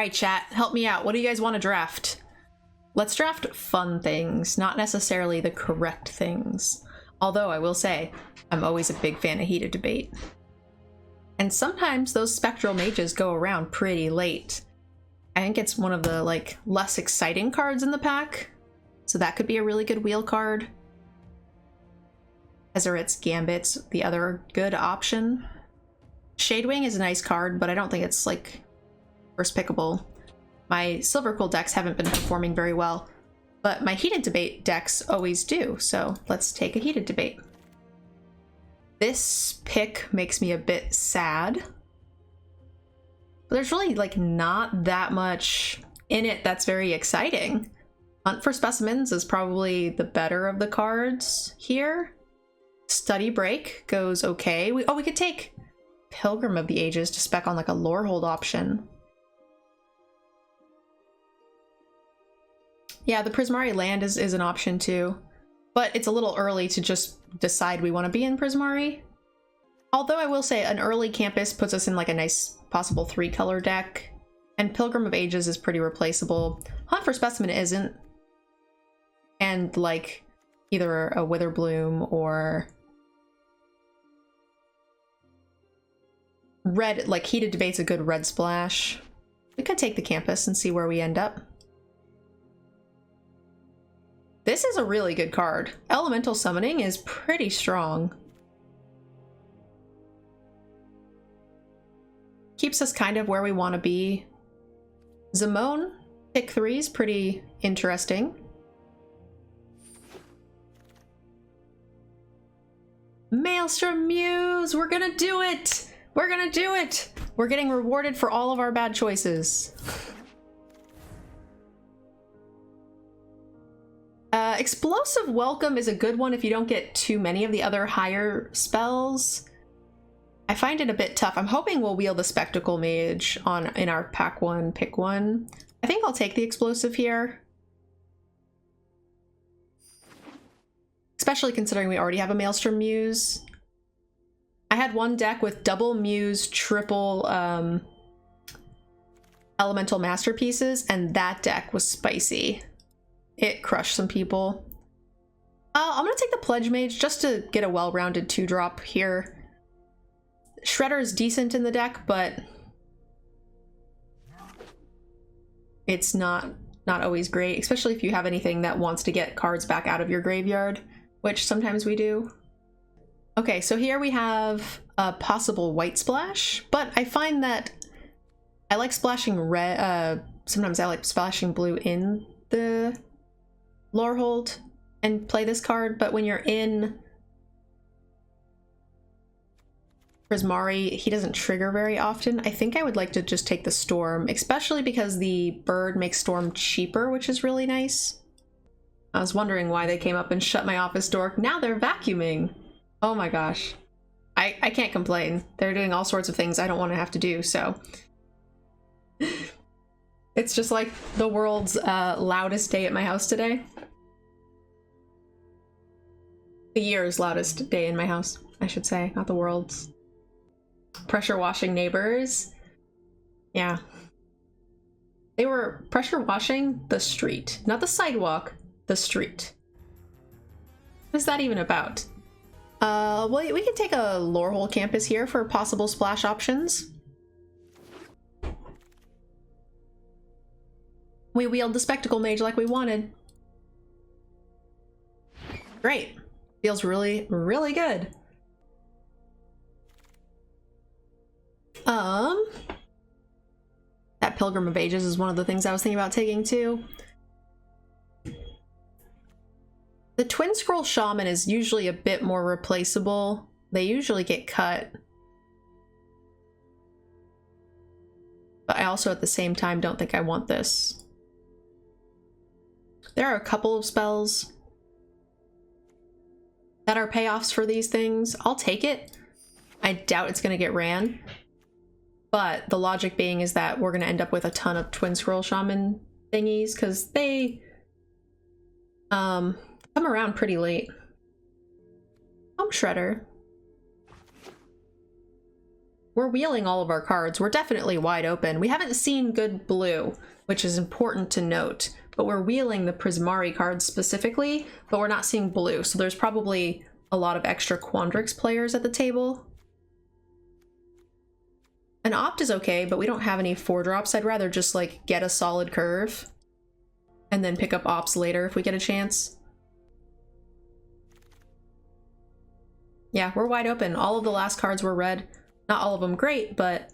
right, chat, help me out. What do you guys want to draft? Let's draft fun things, not necessarily the correct things. Although I will say, I'm always a big fan of heated debate. And sometimes those spectral mages go around pretty late. I think it's one of the like less exciting cards in the pack. So that could be a really good wheel card. Ezrerit's Gambit's the other good option. Shadewing is a nice card, but I don't think it's like first pickable. My Silver Quill decks haven't been performing very well, but my heated debate decks always do, so let's take a heated debate. This pick makes me a bit sad. But there's really like not that much in it that's very exciting. Hunt for Specimens is probably the better of the cards here. Study Break goes okay. We could take Pilgrim of the Ages to spec on like a lore hold option. Yeah, the Prismari land is an option too, but it's a little early to just decide we want to be in Prismari. Although I will say an early campus puts us in like a nice possible 3-color deck, and Pilgrim of Ages is pretty replaceable. Hunt for Specimen isn't, and like either a Witherbloom or red, like Heated Debate's a good red splash. We could take the campus and see where we end up. This is a really good card. Elemental Summoning is pretty strong. Keeps us kind of where we want to be. Zimone, pick 3 is pretty interesting. Maelstrom Muse! We're gonna do it! We're gonna do it! We're getting rewarded for all of our bad choices. Explosive Welcome is a good one if you don't get too many of the other higher spells. I find it a bit tough. I'm hoping we'll wield the Spectacle Mage in our pack 1, pick 1. I think I'll take the Explosive here. Especially considering we already have a Maelstrom Muse. I had one deck with double Muse, triple Elemental Masterpieces, and that deck was spicy. It crushed some people. I'm gonna take the Pledge Mage just to get a well-rounded 2-drop here. Shredder is decent in the deck, but it's not always great, especially if you have anything that wants to get cards back out of your graveyard, which sometimes we do. Okay, so here we have a possible White Splash, but I find that I like splashing red, sometimes I like splashing blue in the Lorehold and play this card, but when you're in Prismari, he doesn't trigger very often. I think I would like to just take the Storm, especially because the bird makes Storm cheaper, which is really nice. I was wondering why they came up and shut my office door. Now they're vacuuming. Oh my gosh. I can't complain. They're doing all sorts of things I don't want to have to do, so. It's just like the world's loudest day at my house today. The year's loudest day in my house, I should say, not the world's. Pressure washing neighbors. Yeah. They were pressure washing the street. Not the sidewalk, the street. What is that even about? Well, we can take a Lorehold campus here for possible splash options. We wield the Spectacle Mage like we wanted. Great. Feels really, really good. That Pilgrim of Ages is one of the things I was thinking about taking too. The Twin Scroll Shaman is usually a bit more replaceable. They usually get cut. But I also at the same time don't think I want this. There are a couple of spells that are payoffs for these things. I'll take it. I doubt it's going to get ran. But the logic being is that we're going to end up with a ton of Twin Scroll Shaman thingies because they come around pretty late. Shredder. we're wheeling all of our cards. We're definitely wide open. We haven't seen good blue, which is important to note, but we're wheeling the Prismari cards specifically, but we're not seeing blue. So there's probably a lot of extra Quandrix players at the table. An opt is okay, but we don't have any 4-drops. I'd rather just like get a solid curve and then pick up ops later if we get a chance. Yeah, we're wide open. All of the last cards were red. Not all of them great, but...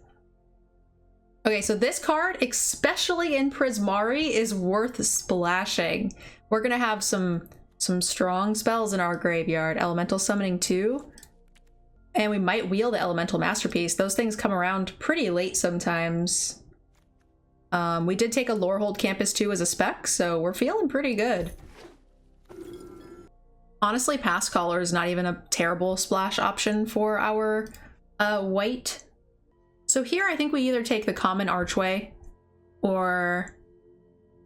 Okay, so this card, especially in Prismari, is worth splashing. We're gonna have some strong spells in our graveyard. Elemental Summoning 2. And we might wheel the Elemental Masterpiece. Those things come around pretty late sometimes. We did take a Lorehold Campus 2 as a spec, so we're feeling pretty good. Honestly, Pass Caller is not even a terrible splash option for our white. So here I think we either take the Common Archway or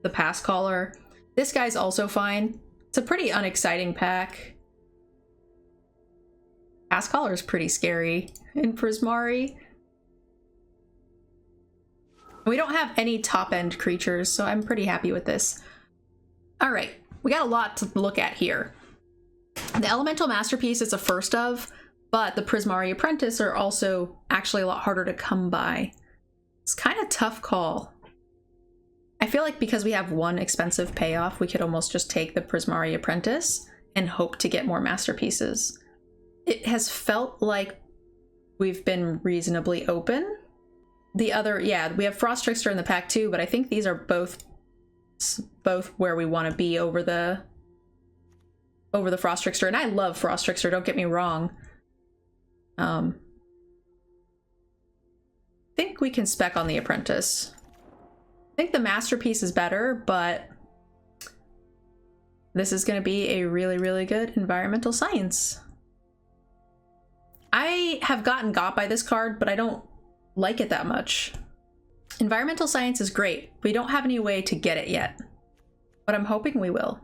the Pass Caller. This guy's also fine. It's a pretty unexciting pack. Pass Caller is pretty scary in Prismari. We don't have any top-end creatures, so I'm pretty happy with this. All right, we got a lot to look at here. The Elemental Masterpiece is a first of, but the Prismari Apprentice are also actually a lot harder to come by. It's kind of a tough call. I feel like because we have one expensive payoff, we could almost just take the Prismari Apprentice and hope to get more masterpieces. It has felt like we've been reasonably open. The other, yeah, we have Frost Trickster in the pack too, but I think these are both where we want to be over the Frost Trickster. And I love Frost Trickster, don't get me wrong. I think we can spec on the Apprentice. I think the Masterpiece is better, but this is going to be a really, really good Environmental Science. I have gotten got by this card, but I don't like it that much. Environmental Science is great. We don't have any way to get it yet, but I'm hoping we will.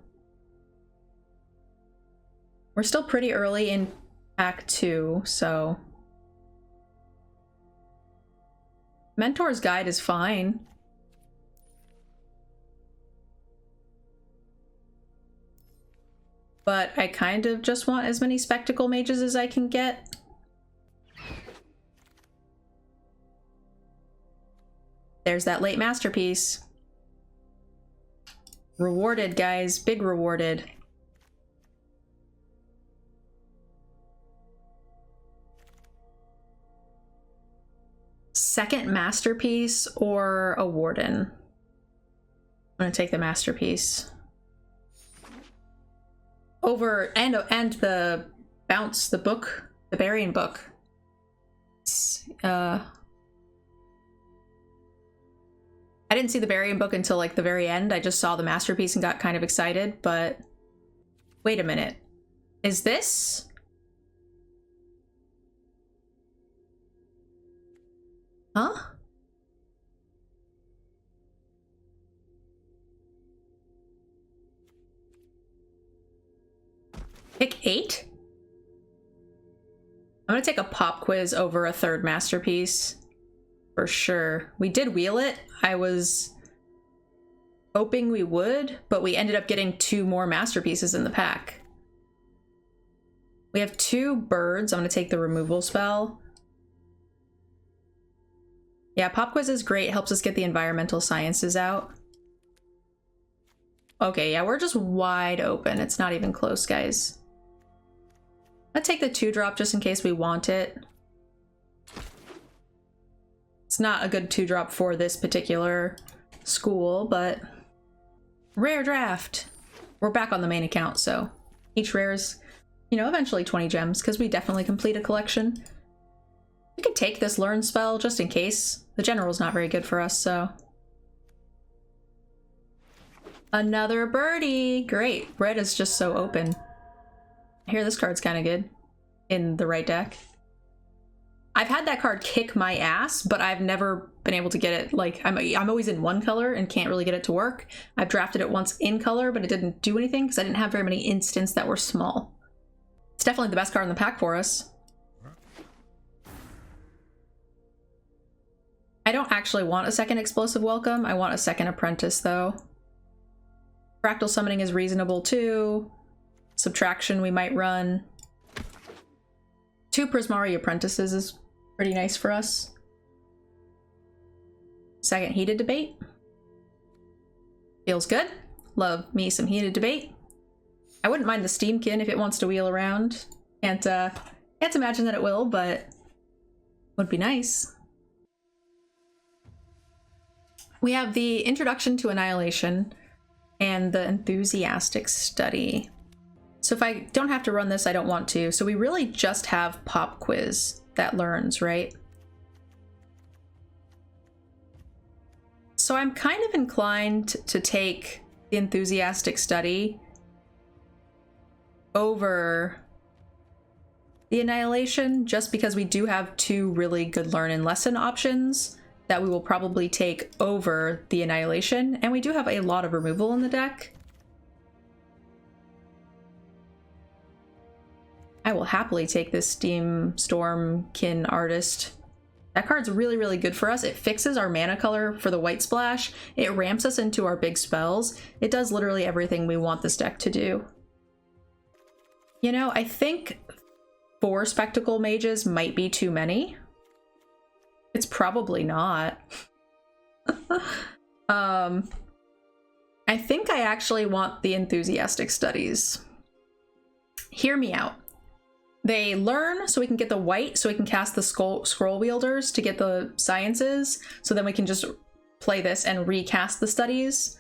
We're still pretty early in Pack 2, so... Mentor's Guide is fine. But I kind of just want as many Spectacle Mages as I can get. There's that late Masterpiece. Rewarded, guys. Big rewarded. Second Masterpiece or a Warden? I'm gonna take the Masterpiece. Over, and the Bounce, the book, the Burying Book. I didn't see the Burying Book until like the very end. I just saw the Masterpiece and got kind of excited, but wait a minute. Is this? Huh? Pick 8? I'm gonna take a pop quiz over a third Masterpiece. For sure. We did wheel it. I was hoping we would, but we ended up getting 2 more Masterpieces in the pack. We have 2 birds. I'm gonna take the removal spell. Yeah, Pop Quiz is great. Helps us get the Environmental Sciences out. Okay, yeah, we're just wide open. It's not even close, guys. I'll take the 2-drop just in case we want it. It's not a good 2-drop for this particular school, but rare draft. We're back on the main account, so each rare is, you know, eventually 20 gems because we definitely complete a collection. We could take this learn spell just in case. The general's not very good for us, so. Another birdie! Great. Red is just so open. I hear this card's kind of good in the right deck. I've had that card kick my ass, but I've never been able to get it. Like, I'm always in one color and can't really get it to work. I've drafted it once in color, but it didn't do anything because I didn't have very many instants that were small. It's definitely the best card in the pack for us. I don't actually want a second Explosive Welcome. I want a second Apprentice, though. Fractal Summoning is reasonable, too. Subtraction we might run. 2 Prismari Apprentices is pretty nice for us. Second Heated Debate. Feels good. Love me some Heated Debate. I wouldn't mind the Steamkin if it wants to wheel around. Can't imagine that it will, but would be nice. We have the Introduction to Annihilation and the Enthusiastic Study. So if I don't have to run this, I don't want to. So we really just have Pop Quiz that learns, right? So I'm kind of inclined to take the Enthusiastic Study over the Annihilation, just because we do have 2 really good learn and lesson options that we will probably take over the Annihilation, and we do have a lot of removal in the deck. I will happily take this Stormkin Artist. That card's really, really good for us. It fixes our mana color for the white splash. It ramps us into our big spells. It does literally everything we want this deck to do. You know, I think 4 Spectacle Mages might be too many. It's probably not. I think I actually want the Enthusiastic Studies. Hear me out. They learn so we can get the white, so we can cast the Scroll Wielders to get the sciences, so then we can just play this and recast the studies.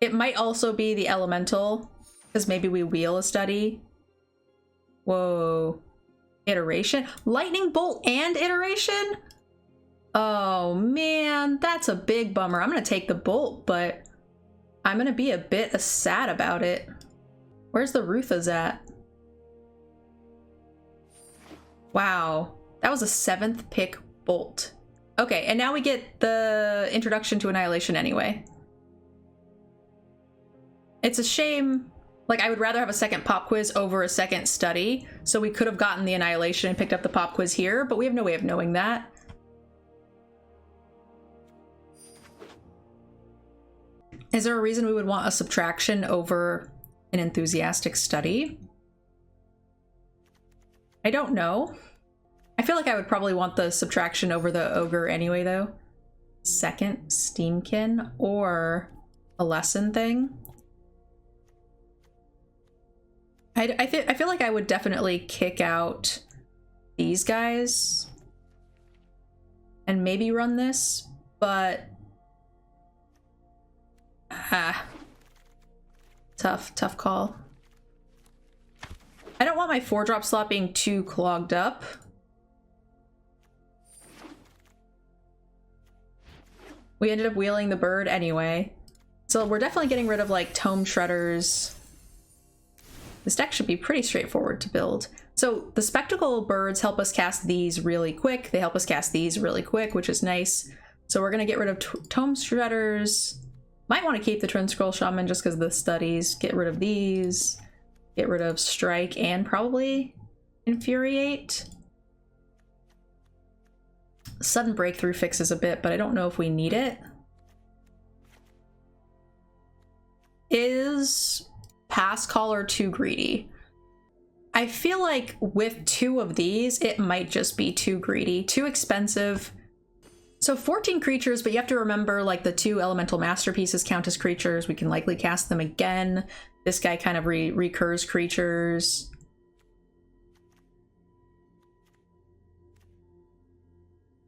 It might also be the Elemental, because maybe we wheel a study. Whoa. Iteration? Lightning Bolt and Iteration? Oh man, that's a big bummer. I'm gonna take the Bolt, but I'm gonna be a bit sad about it. Where's the Ruthas at? Wow, that was a 7th pick Bolt. Okay, and now we get the Introduction to Annihilation anyway. It's a shame. Like, I would rather have a second Pop Quiz over a second Study, so we could have gotten the Annihilation and picked up the Pop Quiz here, but we have no way of knowing that. Is there a reason we would want a Subtraction over an Enthusiastic Study? I don't know. I feel like I would probably want the Subtraction over the Ogre anyway, though. Second Steamkin or a Lesson thing. I feel like I would definitely kick out these guys and maybe run this, but tough call. I don't want my 4-drop slot being too clogged up. We ended up wheeling the bird anyway, so we're definitely getting rid of like Tome Shredders. This deck should be pretty straightforward to build. So the Spectacle Birds help us cast these really quick. They help us cast these really quick, which is nice. So we're gonna get rid of Tome Shredders. Might want to keep the Twin Scroll Shaman just because of the studies. Get rid of these. Get rid of Strike and probably Infuriate. Sudden Breakthrough fixes a bit, but I don't know if we need it. Is Pass Caller too greedy? I feel like with 2 of these, it might just be too greedy, too expensive. So 14 creatures, but you have to remember like the 2 Elemental Masterpieces count as creatures. We can likely cast them again. This guy kind of recurs creatures.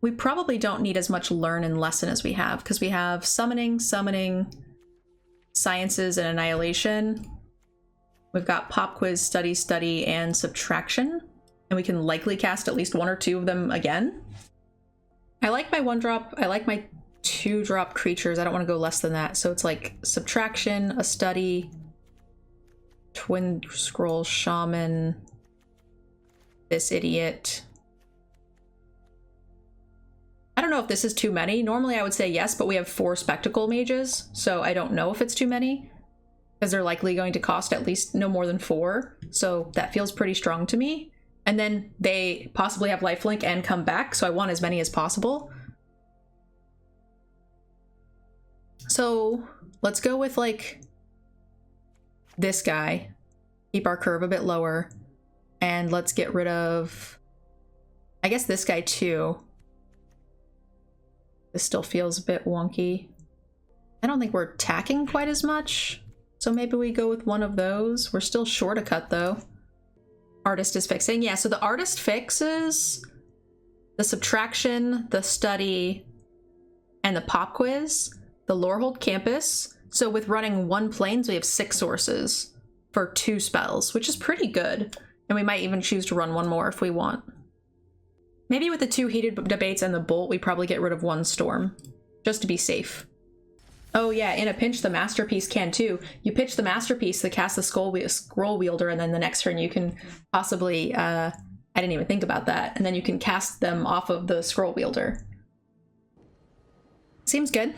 We probably don't need as much Learn and Lesson as we have, because we have Summoning, Sciences, and Annihilation. We've got Pop Quiz, Study, and Subtraction, and we can likely cast at least 1 or 2 of them again. I like my 1-drop, I like my 2-drop creatures. I don't want to go less than that. So it's like Subtraction, a Study, Twin Scroll Shaman, this idiot. I don't know if this is too many. Normally I would say yes, but we have 4 Spectacle Mages, so I don't know if it's too many, because they're likely going to cost at least no more than 4, so that feels pretty strong to me. And then they possibly have lifelink and come back, so I want as many as possible. So let's go with like this guy. Keep our curve a bit lower. And let's get rid of, I guess, this guy too. This still feels a bit wonky. I don't think we're attacking quite as much. So maybe we go with one of those. We're still short a cut though. Artist is fixing. Yeah, so the artist fixes the subtraction, the study, and the pop quiz, the Lorehold campus. So with running 1 planes, we have 6 sources for 2 spells, which is pretty good. And we might even choose to run 1 more if we want. Maybe with the 2 heated debates and the bolt, we probably get rid of 1 storm, just to be safe. Oh yeah, in a pinch, the Masterpiece can too. You pitch the Masterpiece to cast the Scroll Wielder, and then the next turn you can possibly, I didn't even think about that, and then you can cast them off of the Scroll Wielder. Seems good.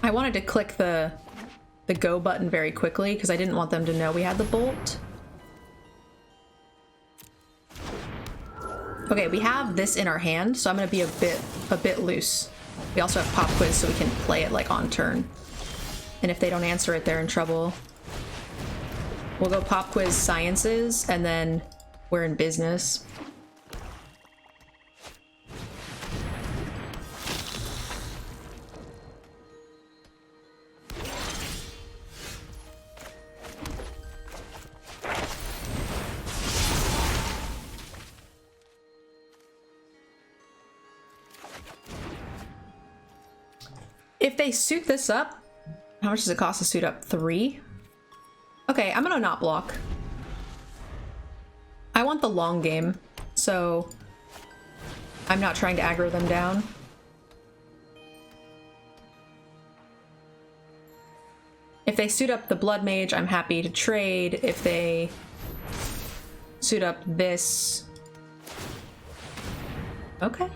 I wanted to click the go button very quickly because I didn't want them to know we had the bolt. Okay, we have this in our hand, so I'm gonna be a bit loose. We also have pop quiz, so we can play it like on turn. And if they don't answer it, they're in trouble. We'll go pop quiz sciences, and then we're in business. If they suit this up, how much does it cost to suit up? 3? Okay, I'm gonna not block. I want the long game, so I'm not trying to aggro them down. If they suit up the Blood Mage, I'm happy to trade. If they suit up this... Okay.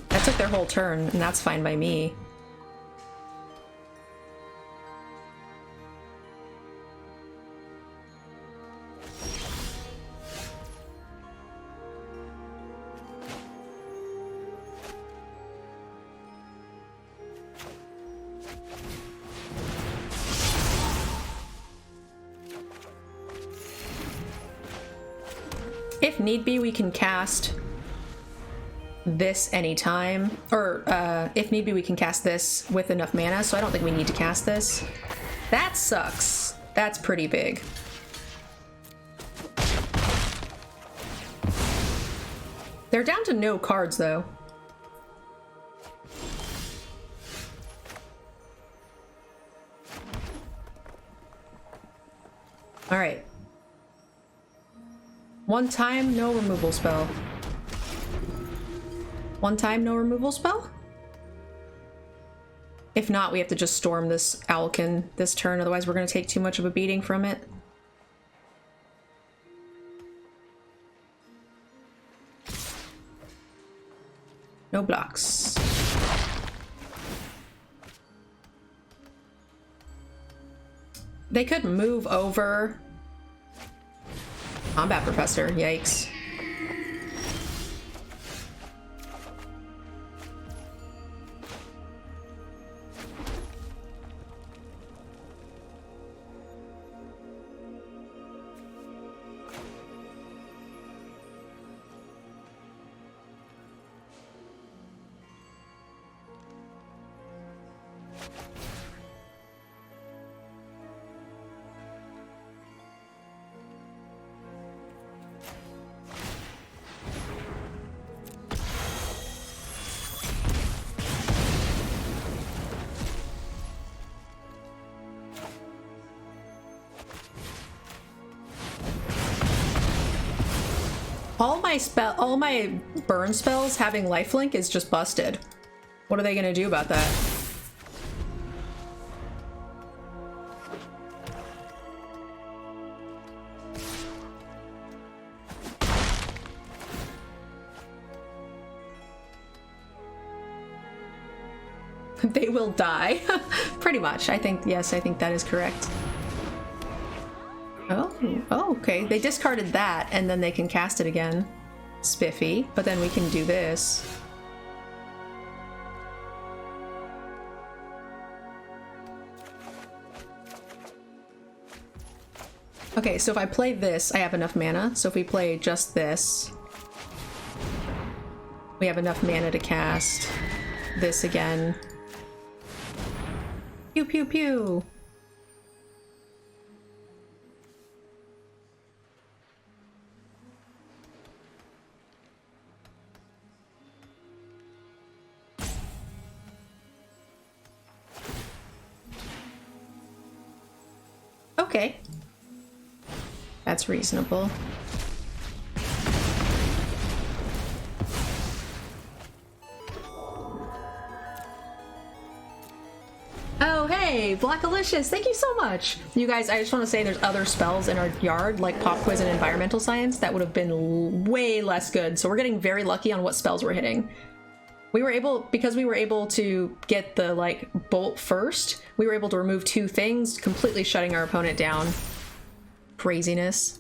That took their whole turn, and that's fine by me. If need be, we can cast this anytime, or if need be, we can cast this with enough mana, so I don't think we need to cast this. That sucks. That's pretty big. They're down to no cards, though. All right. 1 time, no removal spell. 1 time, no removal spell? If not, we have to just storm this Owlkin this turn, otherwise we're going to take too much of a beating from it. No blocks. They could move over. Combat Professor, yikes. All my burn spells having lifelink is just busted. What are they gonna do about that? They will die. Pretty much. I think, yes, I think that is correct. Oh, okay. They discarded that, and then they can cast it again. Spiffy. But then we can do this. Okay, so if I play this, I have enough mana. So if we play just this, we have enough mana to cast this again. Pew pew pew! Okay. That's reasonable. Oh, hey, Blackalicious, thank you so much! You guys, I just want to say there's other spells in our yard, like Pop Quiz and Environmental Science, that would have been way less good, so we're getting very lucky on what spells we're hitting. We were able, because we were able to get the, like, bolt first, we were able to remove 2 things, completely shutting our opponent down. Craziness.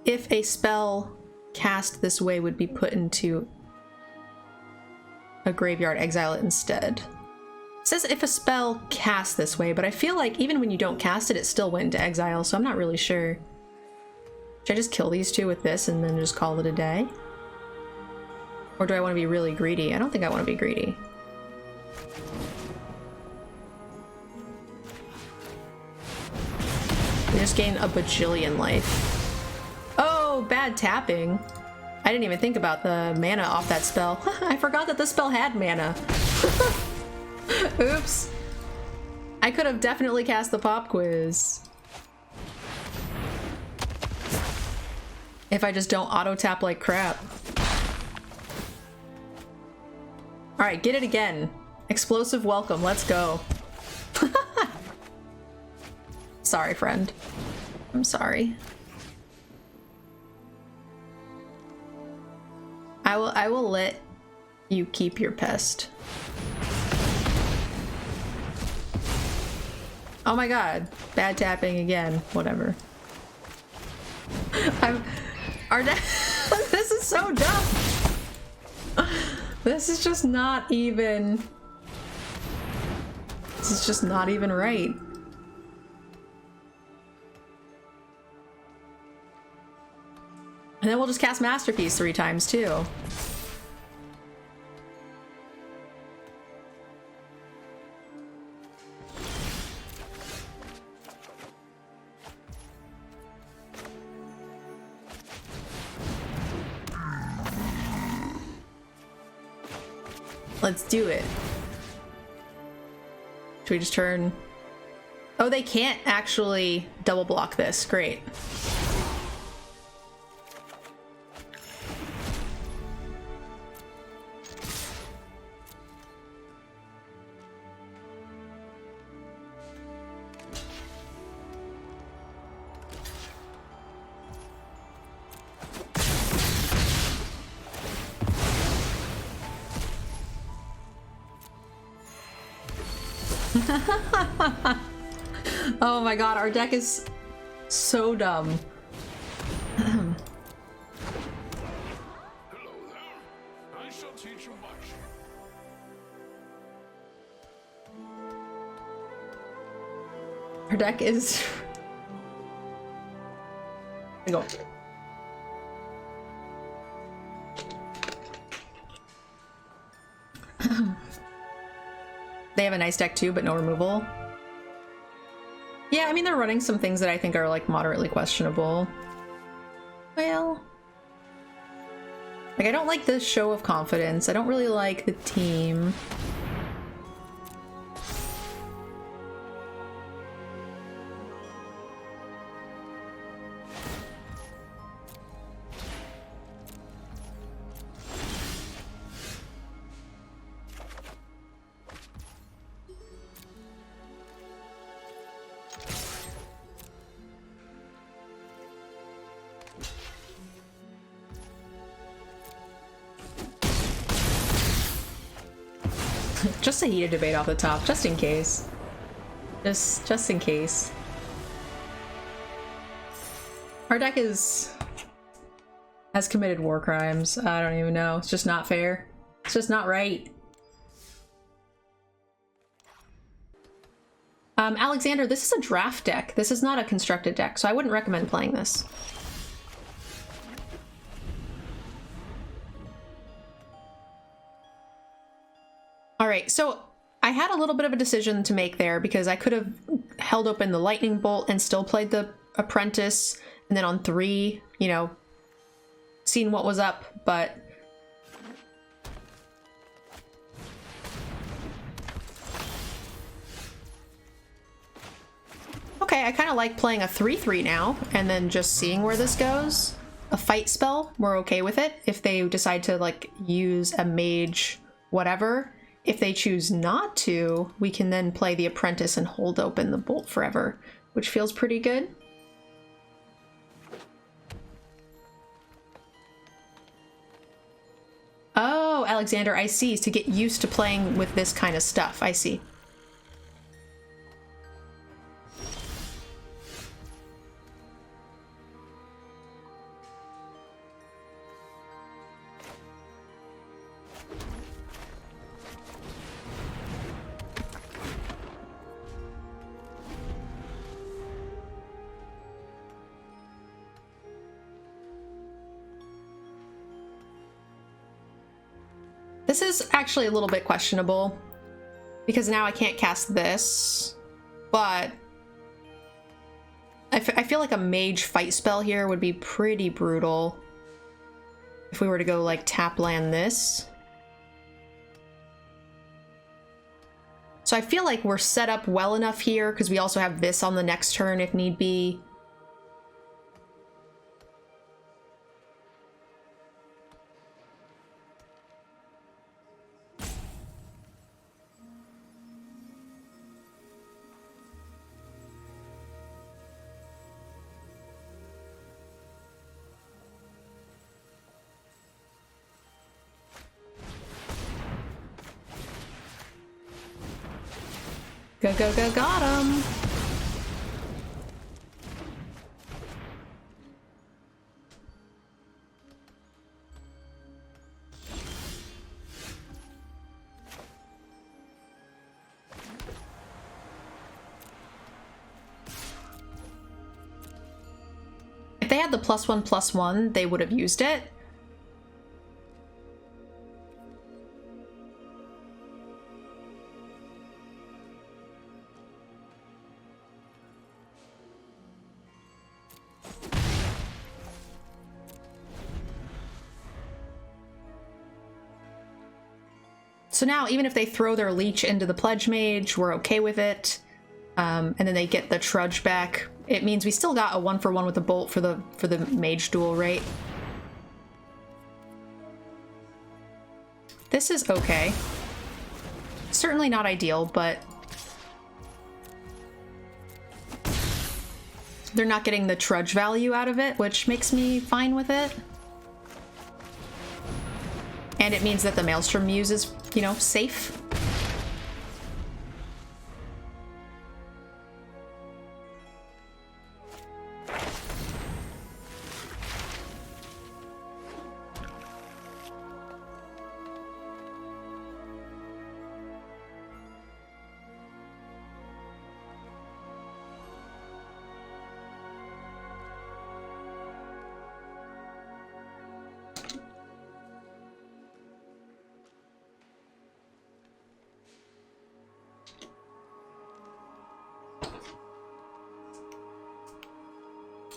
If a spell cast this way would be put into a graveyard, exile it instead. It says if a spell cast this way, but I feel like even when you don't cast it, it still went into exile, so I'm not really sure. Should I just kill these 2 with this and then just call it a day? Or do I want to be really greedy? I don't think I want to be greedy. We just gain a bajillion life. Oh, bad tapping. I didn't even think about the mana off that spell. I forgot that the spell had mana. Oops. I could have definitely cast the Pop Quiz. If I just don't auto-tap like crap. Alright, get it again. Explosive welcome, let's go. Sorry, friend. I'm sorry. I will let you keep your pest. Oh my god. Bad tapping again. Whatever. This is so dumb. This is just not even... This is just not even right. And then we'll just cast Masterpiece 3 times too. Let's do it. Should we just turn... Oh, they can't actually double block this. Great. Oh my god, our deck is so dumb. Hello there. I shall teach you much. Our deck is... Go. They have a nice deck too, but no removal. Yeah, I mean, they're running some things that I think are, like, moderately questionable. Well... Like, I don't like this show of confidence. I don't really like the team. Just a heated debate off the top, just in case. Just in case. Our deck has committed war crimes. I don't even know. It's just not fair. It's just not right. Alexander, this is a draft deck. This is not a constructed deck, so I wouldn't recommend playing this. Alright, so I had a little bit of a decision to make there because I could have held open the Lightning Bolt and still played the Apprentice, and then on 3, you know, seen what was up, but okay, I kind of like playing a 3/3 now, and then just seeing where this goes. A fight spell, we're okay with it. If they decide to, like, use a mage, whatever. If they choose not to, we can then play the Apprentice and hold open the Bolt forever, which feels pretty good. Oh, Alexander, I see. To get used to playing with this kind of stuff. I see. This is actually a little bit questionable because now I can't cast this, but I feel like a mage fight spell here would be pretty brutal if we were to go like tap land this. So I feel like we're set up well enough here because we also have this on the next turn if need be. Go, go, go, got him! If they had the +1/+1, they would have used it. So now, even if they throw their leech into the Pledge Mage, we're okay with it. And then they get the Trudge back. It means we still got a 1-for-1 with the Bolt for the Mage duel, right? This is okay. Certainly not ideal, but they're not getting the Trudge value out of it, which makes me fine with it. And it means that the Maelstrom Muse is, you know, safe.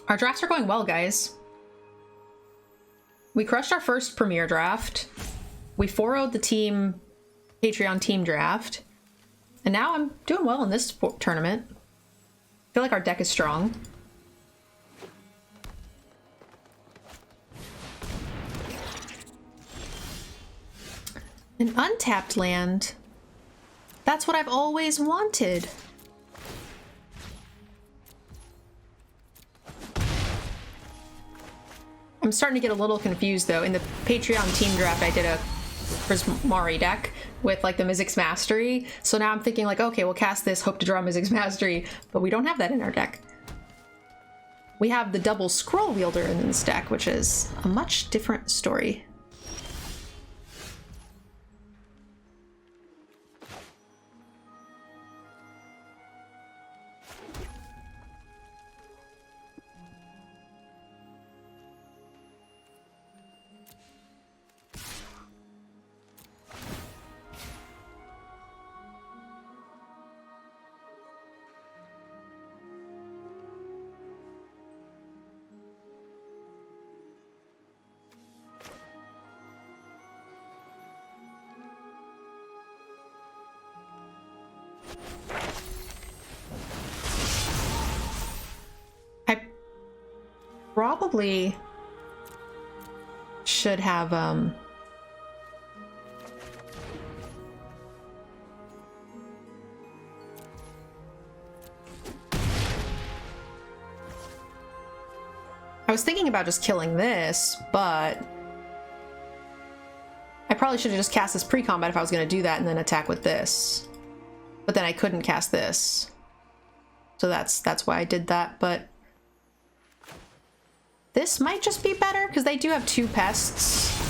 Our drafts are going well, guys. We crushed our first Premier draft. We 4-0'd the team Patreon team draft. And now I'm doing well in this tournament. I feel like our deck is strong. An untapped land. That's what I've always wanted. I'm starting to get a little confused though. In the Patreon team draft, I did a Prismari deck with like the Mizzix Mastery. So now I'm thinking like, okay, we'll cast this, hope to draw Mizzix Mastery, but we don't have that in our deck. We have the double Scroll Wielder in this deck, which is a much different story. Probably should have I was thinking about just killing this, but I probably should have just cast this pre-combat if I was going to do that and then attack with this. But then I couldn't cast this. So that's why I did that, but this might just be better because they do have 2 pests.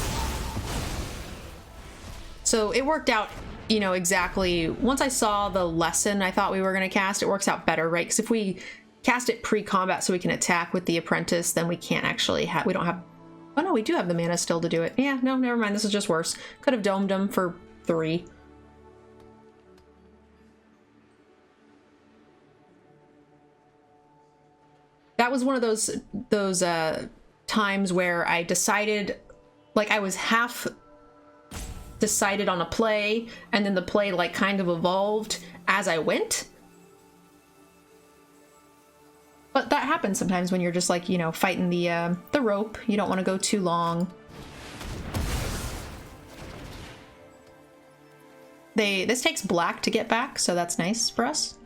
So it worked out, you know, exactly. Once I saw the lesson I thought we were going to cast, it works out better, right? Because if we cast it pre-combat so we can attack with the Apprentice, then we can't actually have, we don't have, oh no, we do have the mana still to do it. Yeah, no, never mind. This is just worse. Could have domed him for 3. That was one of those times where I decided, like I was half decided on a play, and then the play like kind of evolved as I went. But that happens sometimes when you're just like, you know, fighting the rope. You don't want to go too long. This takes black to get back, so that's nice for us.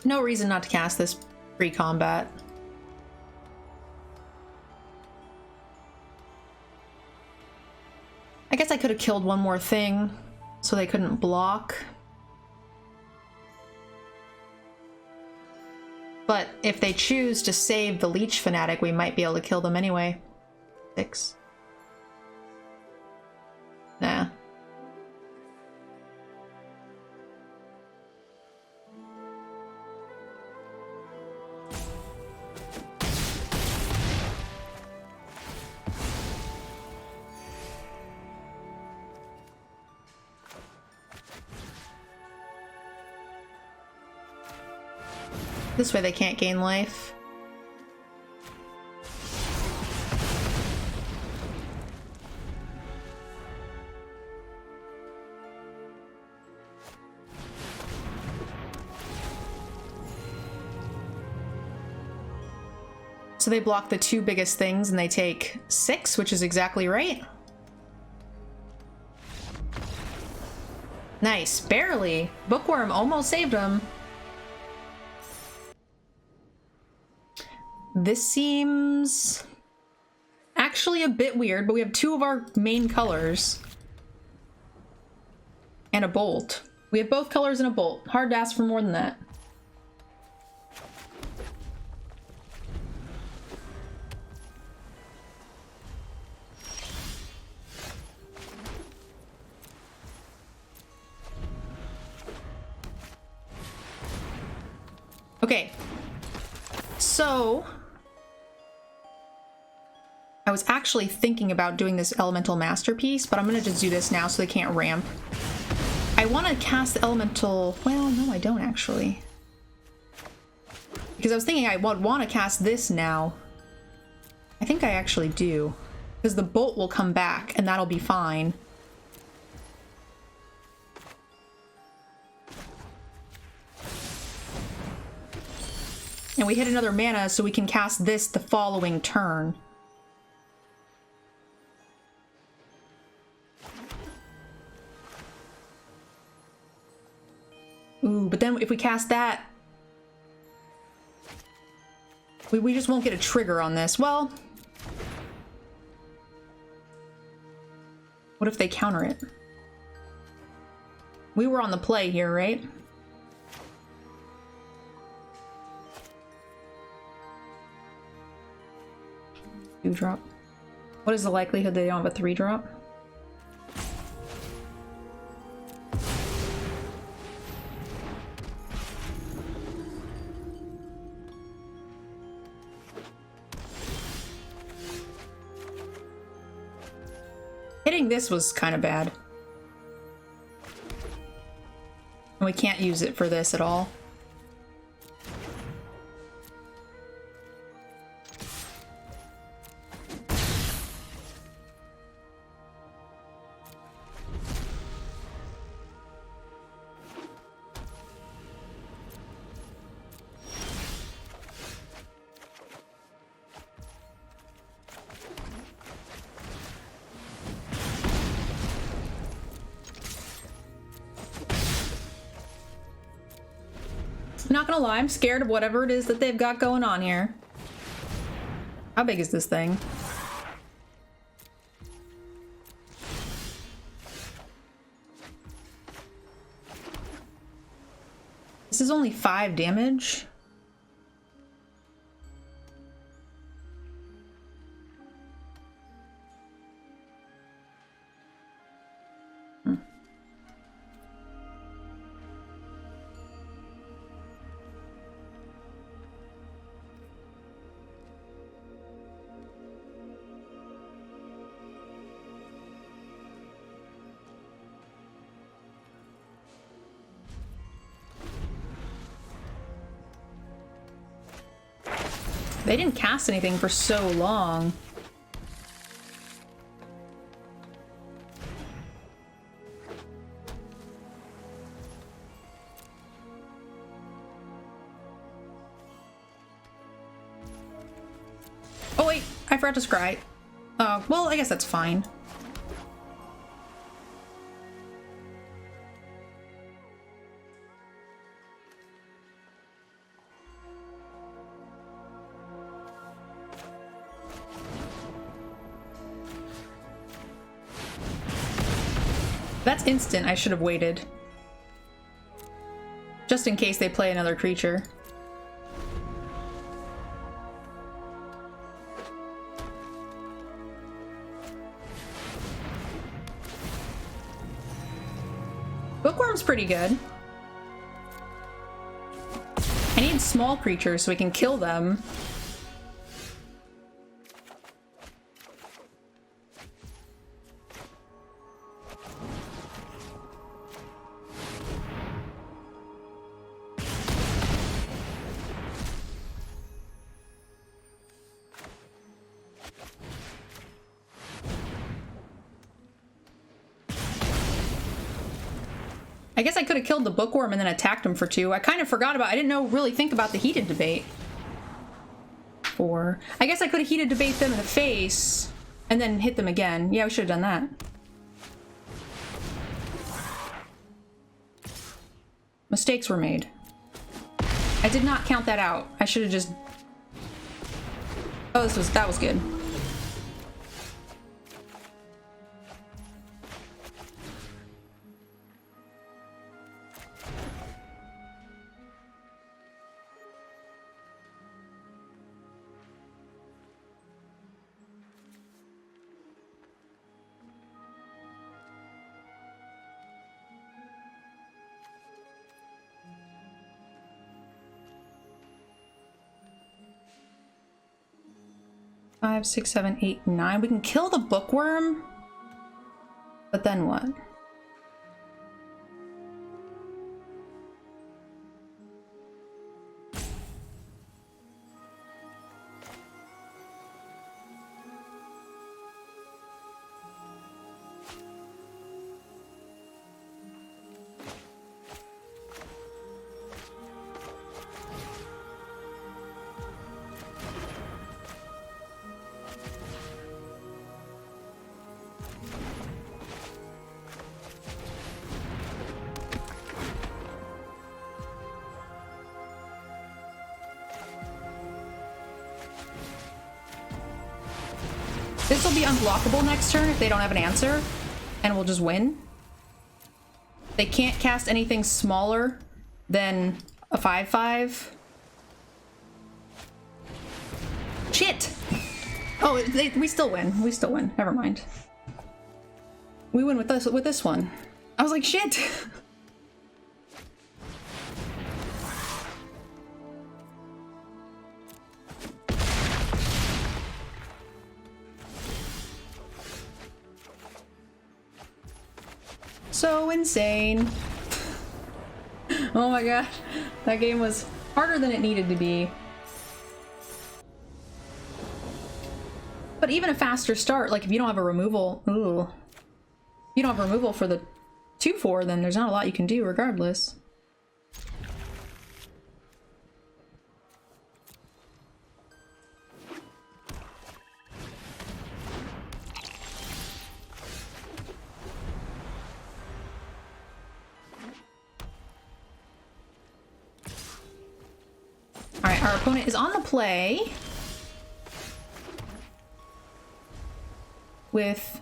No reason not to cast this pre-combat. I guess I could have killed one more thing so they couldn't block. But if they choose to save the Leech Fanatic, we might be able to kill them anyway. 6. Nah. This way they can't gain life. So they block the 2 biggest things and they take 6, which is exactly right. Nice, barely. Bookworm almost saved him. This seems actually a bit weird, but we have 2 of our main colors. And a bolt. We have both colors and a bolt. Hard to ask for more than that. Okay. So I was actually thinking about doing this elemental masterpiece, but I'm gonna just do this now so they can't ramp. I want to cast the elemental, well, no, I don't actually. Because I was thinking I would want to cast this now. I think I actually do. Because the bolt will come back and that'll be fine. And we hit another mana so we can cast this the following turn. Ooh, but then if we cast that, we just won't get a trigger on this. Well, what if they counter it? We were on the play here, right? Two drop. What is the likelihood they don't have a 3-drop? Hitting this was kind of bad. And we can't use it for this at all. Not gonna lie, I'm scared of whatever it is that they've got going on here. How big is this thing? This is only 5 damage. They didn't cast anything for so long. Oh wait, I forgot to scry. Well, I guess that's fine. That's instant. I should have waited. Just in case they play another creature. Bookworm's pretty good. I need small creatures so we can kill them. I guess I could have killed the bookworm and then attacked him for 2. I kind of forgot about, I didn't really think about the heated debate. 4. I guess I could have heated debate them in the face and then hit them again. Yeah, we should have done that. Mistakes were made. I did not count that out. I should have just... Oh, that was good. Five, 6, 7, 8, 9. We can kill the bookworm, but then what? This will be unblockable next turn if they don't have an answer, and we'll just win. They can't cast anything smaller than a 5/5. Shit! Oh, we still win. We still win. Never mind. We win with this one. I was like, shit! So insane. Oh my god. That game was harder than it needed to be. But even a faster start, like if you don't have a removal, ooh. If you don't have removal for the 2/4, then there's not a lot you can do regardless. Alright, our opponent is on the play with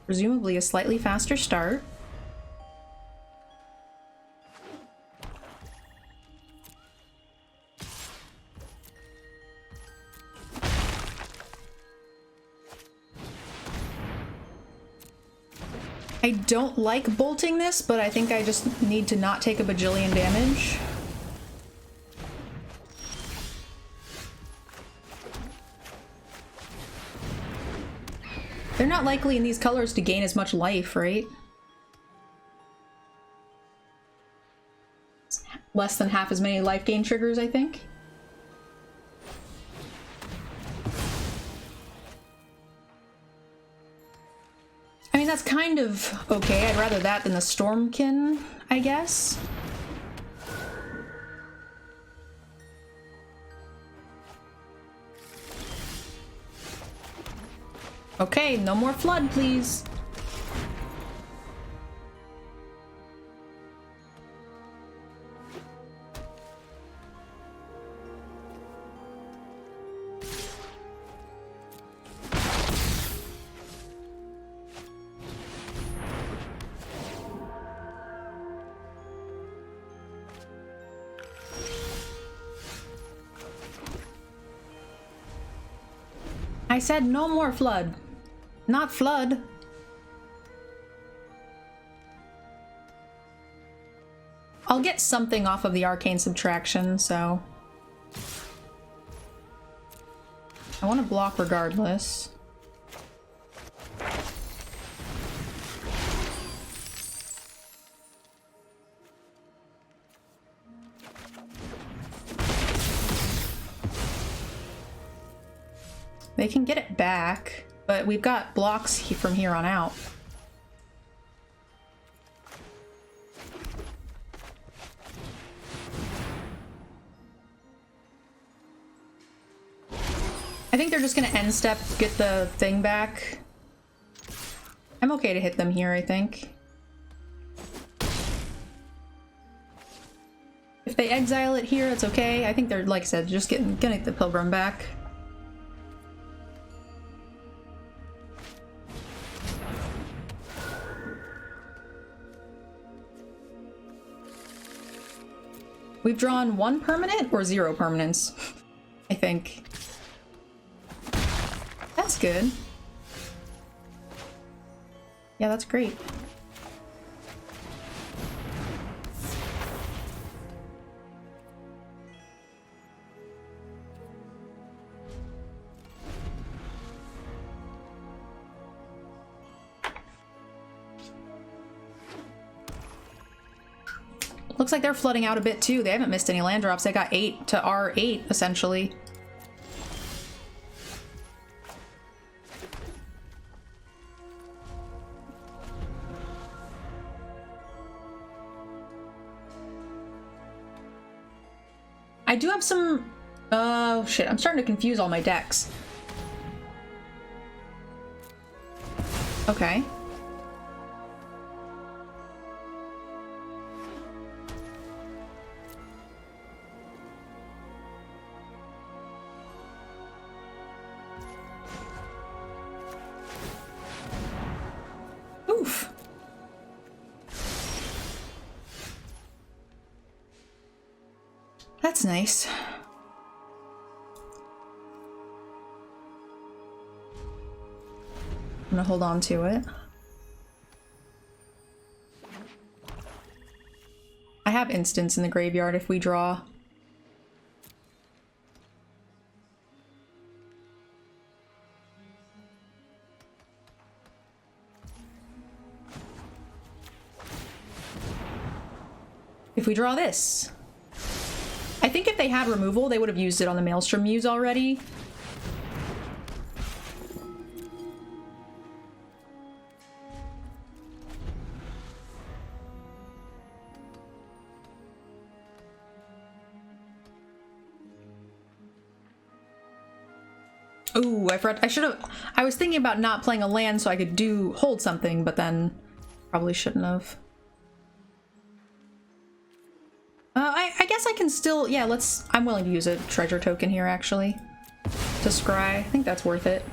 presumably a slightly faster start. I don't like bolting this, but I think I just need to not take a bajillion damage. They're not likely in these colors to gain as much life, right? Less than half as many life gain triggers, I think. I mean, that's kind of okay. I'd rather that than the Stormkin, I guess. Okay, no more flood, please. I said no more flood. Not flood. I'll get something off of the arcane subtraction, so I want to block regardless. They can get it back, but we've got blocks from here on out. I think they're just gonna end step, get the thing back. I'm okay to hit them here, I think. If they exile it here, it's okay. I think they're, like I said, just gonna get the Pilgrim back. We've drawn 1 permanent or 0 permanents, I think. That's good. Yeah, that's great. Looks like they're flooding out a bit too. They haven't missed any land drops. They got 8 to R8, essentially. I do have some... Oh, shit. I'm starting to confuse all my decks. Okay. That's nice. I'm gonna hold on to it. I have instants in the graveyard if we draw. If we draw this. I think if they had removal, they would have used it on the Maelstrom Muse already. Ooh, I forgot. I was thinking about not playing a land so I could hold something, but then probably shouldn't have. I guess I can still, yeah, I'm willing to use a treasure token here, actually, to scry. I think that's worth it.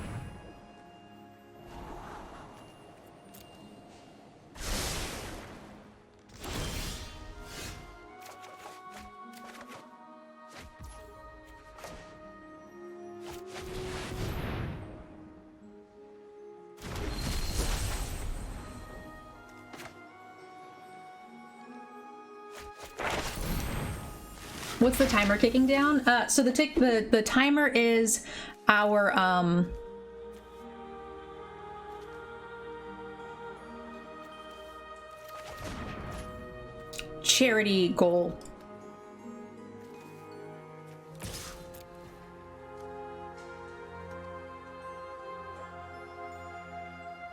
What's the timer kicking down? So the timer is our charity goal.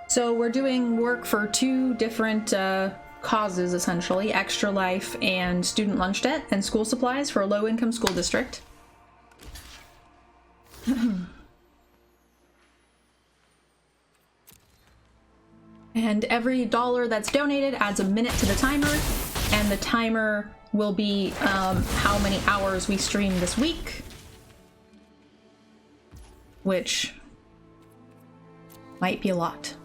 So we're doing work for 2 different causes, essentially: Extra Life and student lunch debt and school supplies for a low-income school district. And every dollar that's donated adds a minute to the timer, and the timer will be how many hours we stream this week, which might be a lot.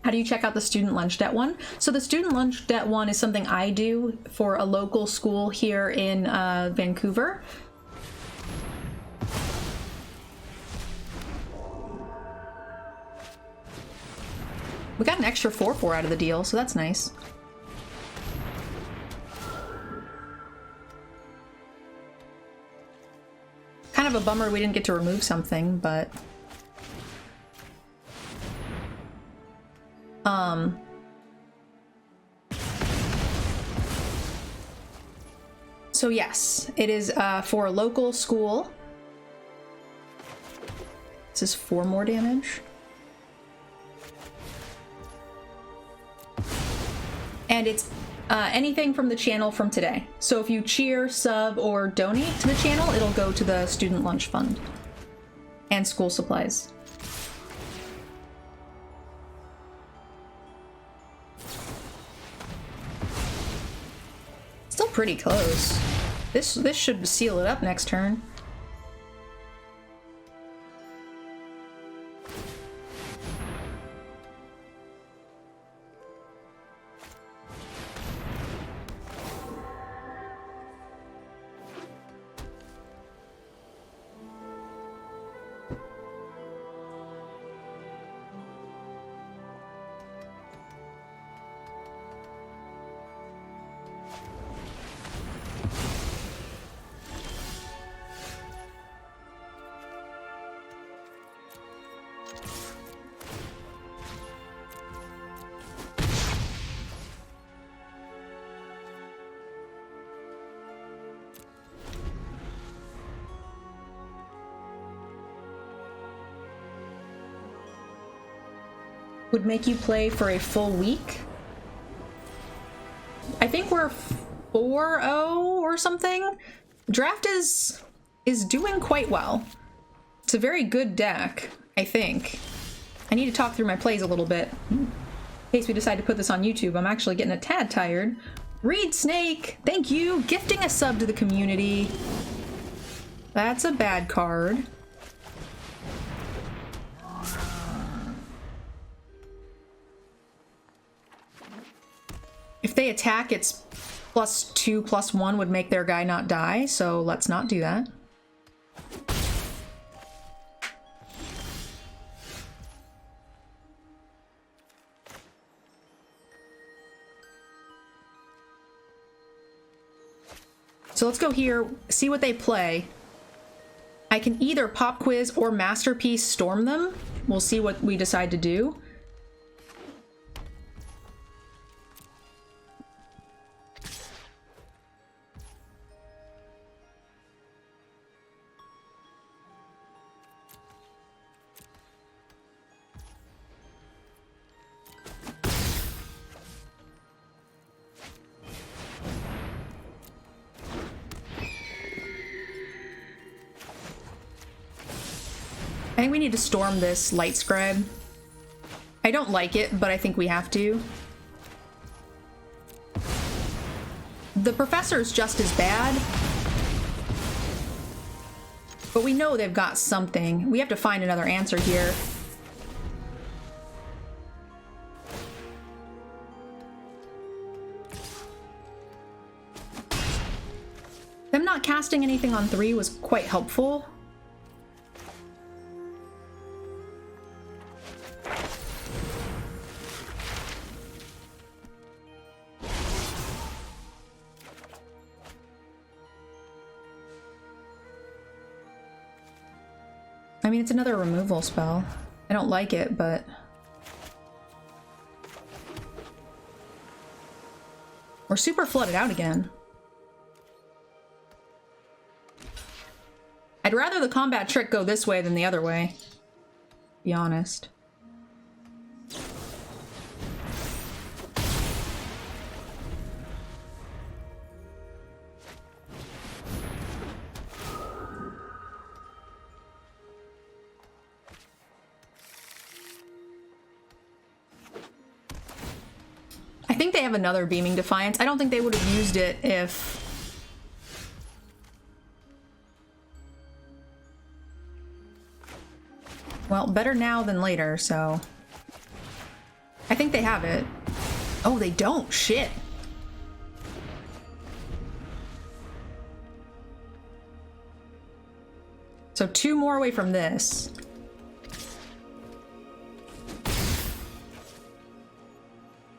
How do you check out the student lunch debt one? So the student lunch debt one is something I do for a local school here in Vancouver. We got an extra 4/4 out of the deal, so that's nice. Kind of a bummer we didn't get to remove something, but... So yes, it is for a local school. This is 4 more damage. And it's anything from the channel from today. So if you cheer, sub, or donate to the channel, it'll go to the student lunch fund and school supplies. Still pretty close. This should seal it up next turn. Would make you play for a full week. I think we're 4-0 or something. Draft is doing quite well. It's a very good deck, I think. I need to talk through my plays a little bit. In case we decide to put this on YouTube, I'm actually getting a tad tired. Reed Snake, thank you. Gifting a sub to the community. That's a bad card. If they attack, it's +2/+1 would make their guy not die, so let's not do that. So let's go here, see what they play. I can either Pop Quiz or Masterpiece Storm them. We'll see what we decide to do. I think we need to storm this Light Scribe. I don't like it, but I think we have to. The Professor's just as bad. But we know they've got something. We have to find another answer here. Them not casting anything on 3 was quite helpful. I mean, it's another removal spell. I don't like it, but... We're super flooded out again. I'd rather the combat trick go this way than the other way, to be honest. I think they have another Beaming Defiance. I don't think they would have used it if... Well, better now than later, so... I think they have it. Oh, they don't! Shit! So 2 more away from this.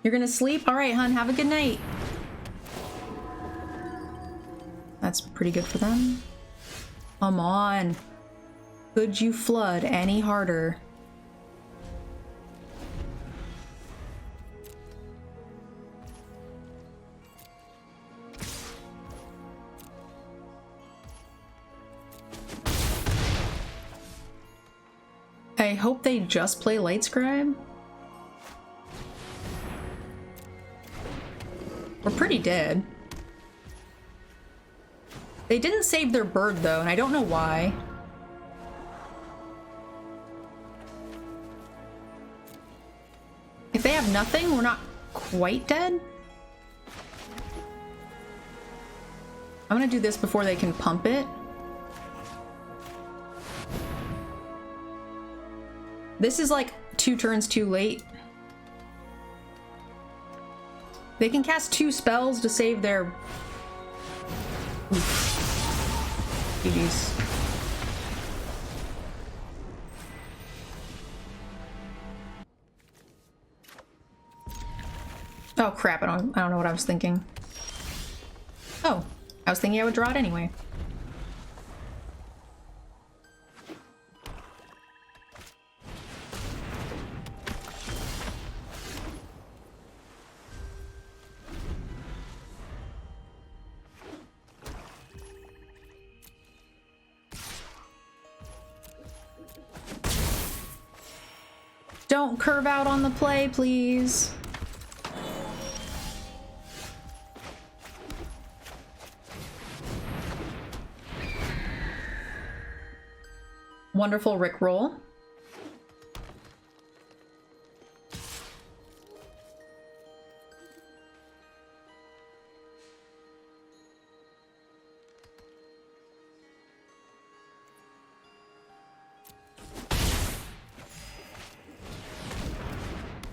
You're gonna sleep? Alright, hun, have a good night. That's pretty good for them. Come on. Could you flood any harder? I hope they just play Light Scribe. We're pretty dead. They didn't save their bird though, and I don't know why. If they have nothing, we're not quite dead. I'm gonna do this before they can pump it. This is like 2 turns too late. They can cast 2 spells to save their... Oof. GG's. Oh crap, I don't know what I was thinking. Oh, I was thinking I would draw it anyway. Don't curve out on the play, please. Wonderful Rickroll.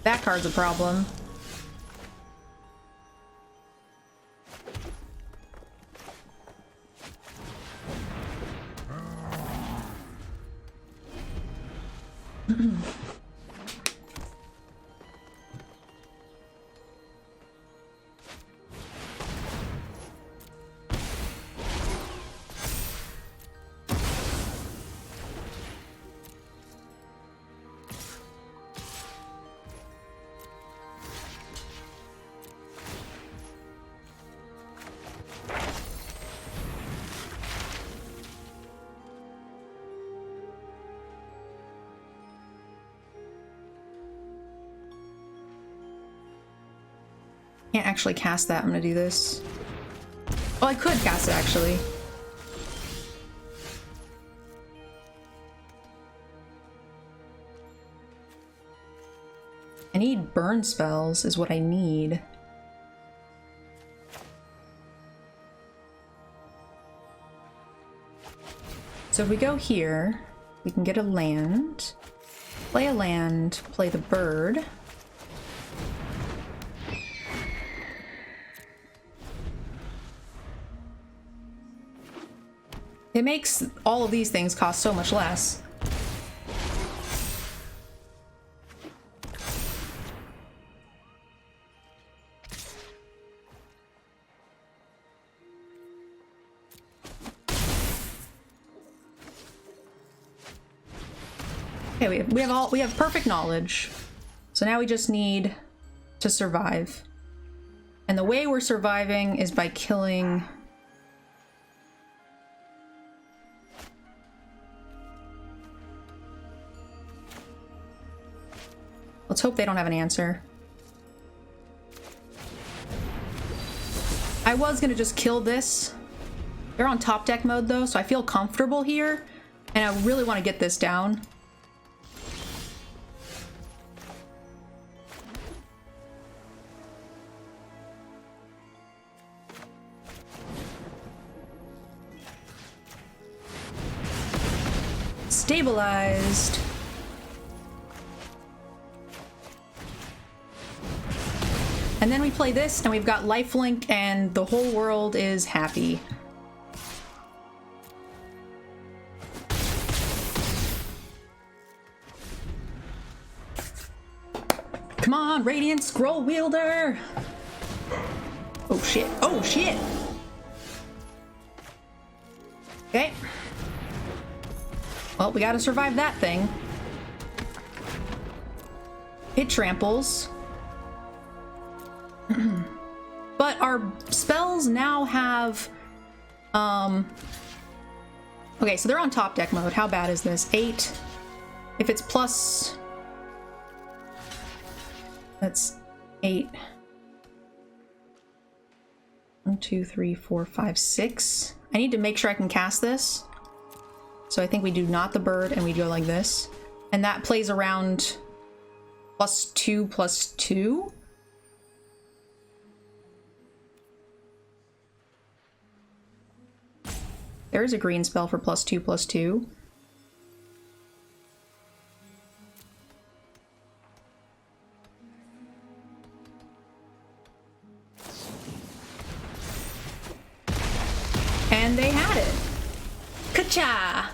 That card's a problem. Can't actually cast that. I'm gonna do this. Oh, I could cast it actually. I need burn spells is what I need. So if we go here, we can get a land, play a land, play the bird. It makes all of these things cost so much less. Okay, we have perfect knowledge. So now we just need to survive. And the way we're surviving is by killing... Let's hope they don't have an answer. I was gonna just kill this. They're on top deck mode though, so I feel comfortable here. And I really want to get this down. Stabilized. And then we play this, and we've got lifelink, and the whole world is happy. Come on, Radiant Scroll Wielder! Oh shit, oh shit! Okay. Well, we gotta survive that thing. It tramples. But our spells now have, okay, so they're on top deck mode. How bad is this? 8. If it's plus... That's 8. 1, 2, 3, 4, 5, 6. I need to make sure I can cast this. So I think we do not the bird, and we go like this. And that plays around +2/+2. There is a green spell for +2/+2. And they had it. Ka-cha!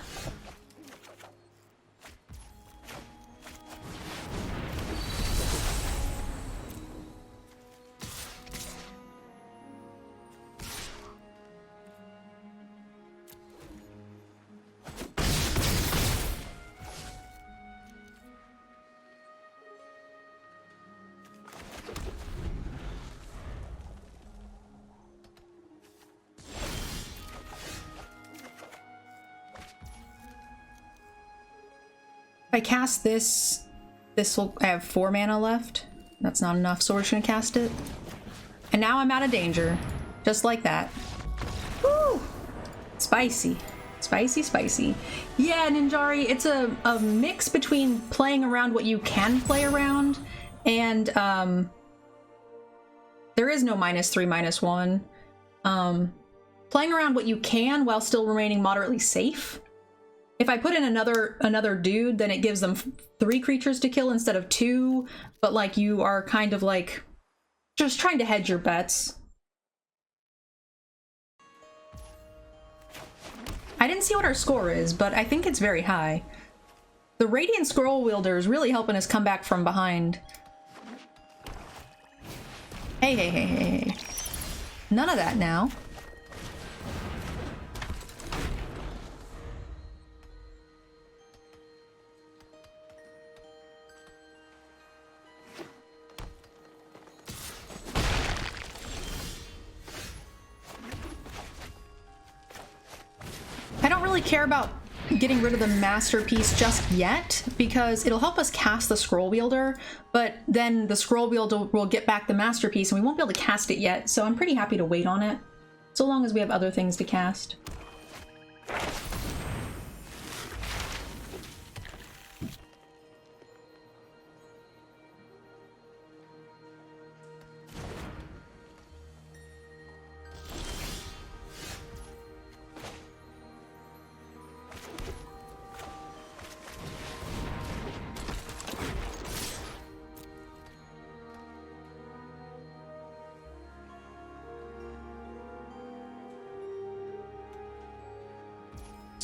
If I cast this, I have 4 mana left. That's not enough, so we're just gonna cast it. And now I'm out of danger. Just like that. Woo! Spicy. Spicy, spicy. Yeah, Ninjari, it's a mix between playing around what you can play around, and there is no -3, -1. Playing around what you can while still remaining moderately safe. If I put in another dude, then it gives them 3 creatures to kill instead of 2, but like you are kind of like just trying to hedge your bets. I didn't see what our score is, but I think it's very high. The Radiant Scroll Wielder is really helping us come back from behind. Hey, hey, hey, hey, hey. None of that now. I don't really care about getting rid of the masterpiece just yet because it'll help us cast the scroll wielder, but then the scroll wielder will get back the masterpiece and we won't be able to cast it yet, so I'm pretty happy to wait on it so long as we have other things to cast.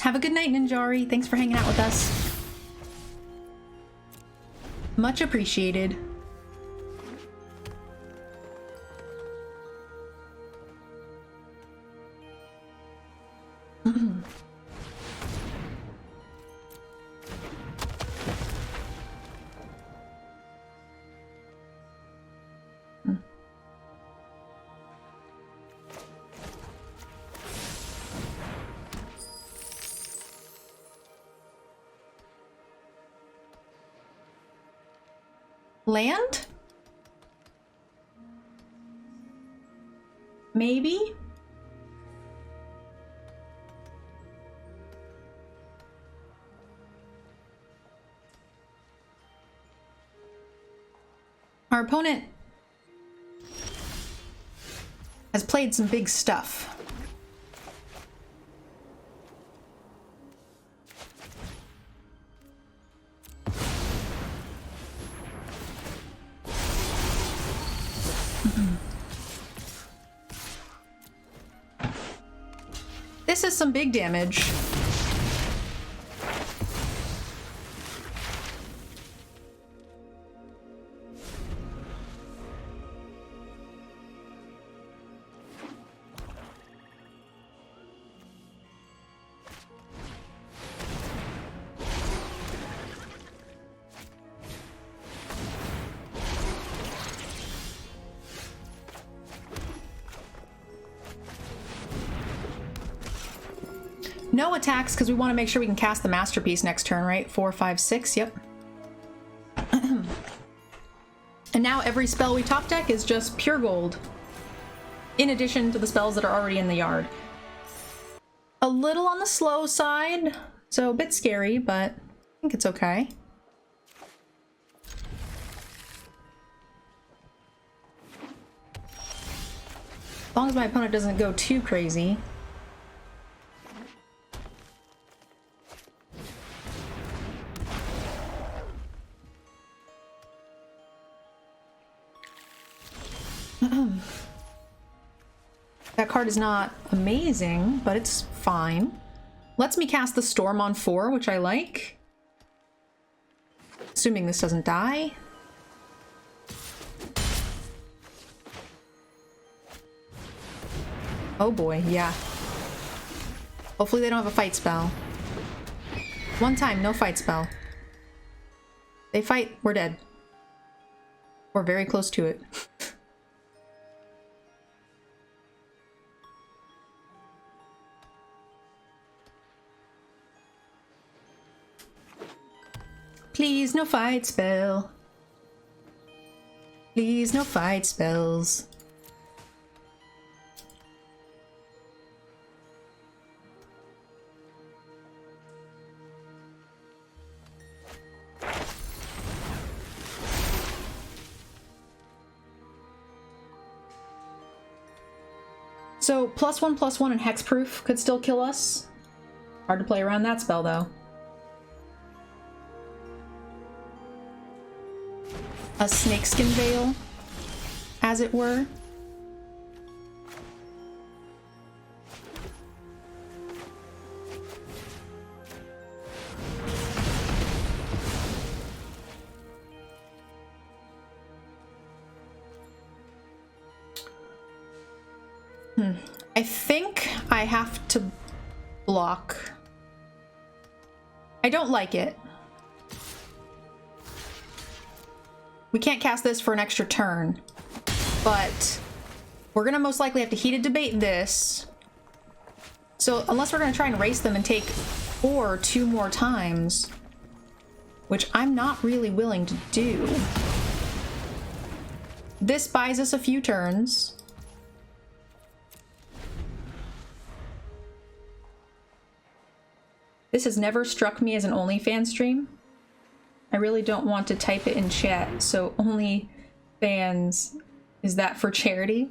Have a good night, Ninjari. Thanks for hanging out with us. Much appreciated. Land? Maybe? Our opponent has played some big stuff. This is some big damage. No attacks, because we want to make sure we can cast the masterpiece next turn, right? 4, 5, 6, yep. And now every spell we top deck is just pure gold, in addition to the spells that are already in the yard. A little on the slow side, so a bit scary, but I think it's okay. As long as my opponent doesn't go too crazy. That card is not amazing, but it's fine. Lets me cast the Storm on 4, which I like. Assuming this doesn't die. Oh boy, yeah. Hopefully they don't have a fight spell. One time, no fight spell. They fight, we're dead. We're very close to it. Please, no fight spell. Please, no fight spells. So, +1/+1 and hexproof could still kill us. Hard to play around that spell, though. A snakeskin veil, as it were. I think I have to block. I don't like it. We can't cast this for an extra turn, but we're gonna most likely have to heated debate this. So unless we're gonna try and race them and take 4 2 more times, which I'm not really willing to do. This buys us a few turns. This has never struck me as an OnlyFans stream. I really don't want to type it in chat, so OnlyFans, is that for charity?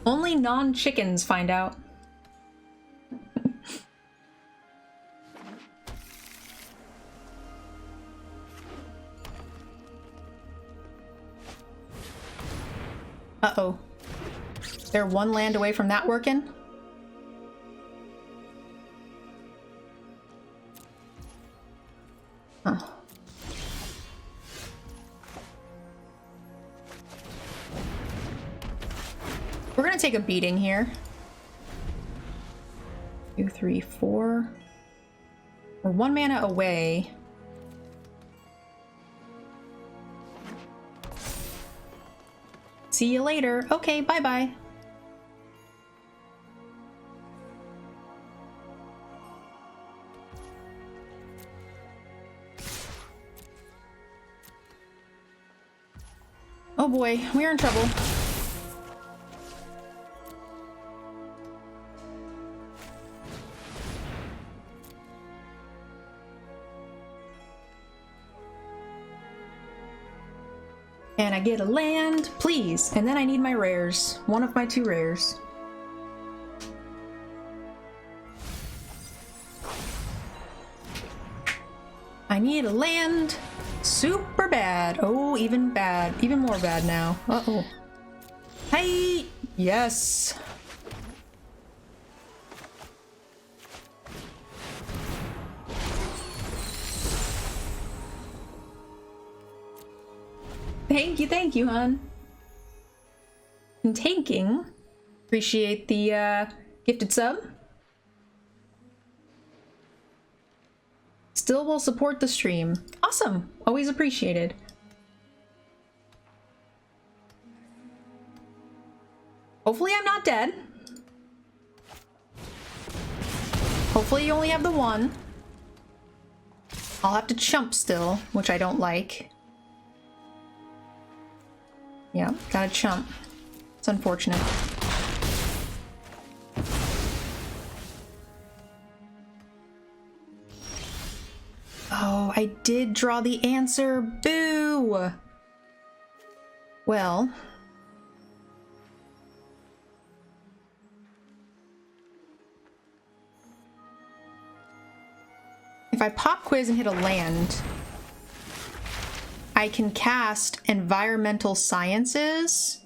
Only non-chickens find out. Uh-oh. They're one land away from that working? Huh. We're gonna take a beating here. 2, 3, 4. We're 1 mana away. See you later. Okay, bye-bye. Oh boy, we're in trouble. Can I get a land, please? And then I need my rares. One of my 2 rares. I need a land. Super bad. Oh, even bad. Even more bad now. Uh-oh. Hey! Yes! Thank you, hon. And tanking. Appreciate the gifted sub. Still will support the stream. Awesome. Always appreciated. Hopefully I'm not dead. Hopefully you only have the 1. I'll have to chump still, which I don't like. Yeah, gotta chump. It's unfortunate. Oh, I did draw the answer. Boo! Well. If I pop quiz and hit a land, I can cast Environmental Sciences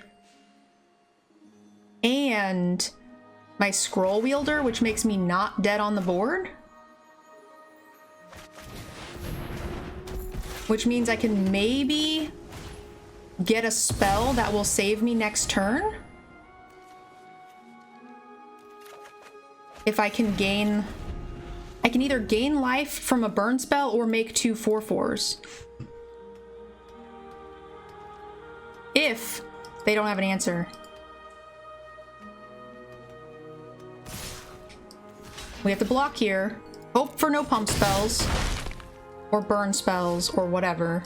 and my Scroll Wielder, which makes me not dead on the board. Which means I can maybe get a spell that will save me next turn. If I can gain... I can either gain life from a burn spell or make 2 4/4s. If they don't have an answer. We have to block here. Hope for no pump spells. Or burn spells, or whatever.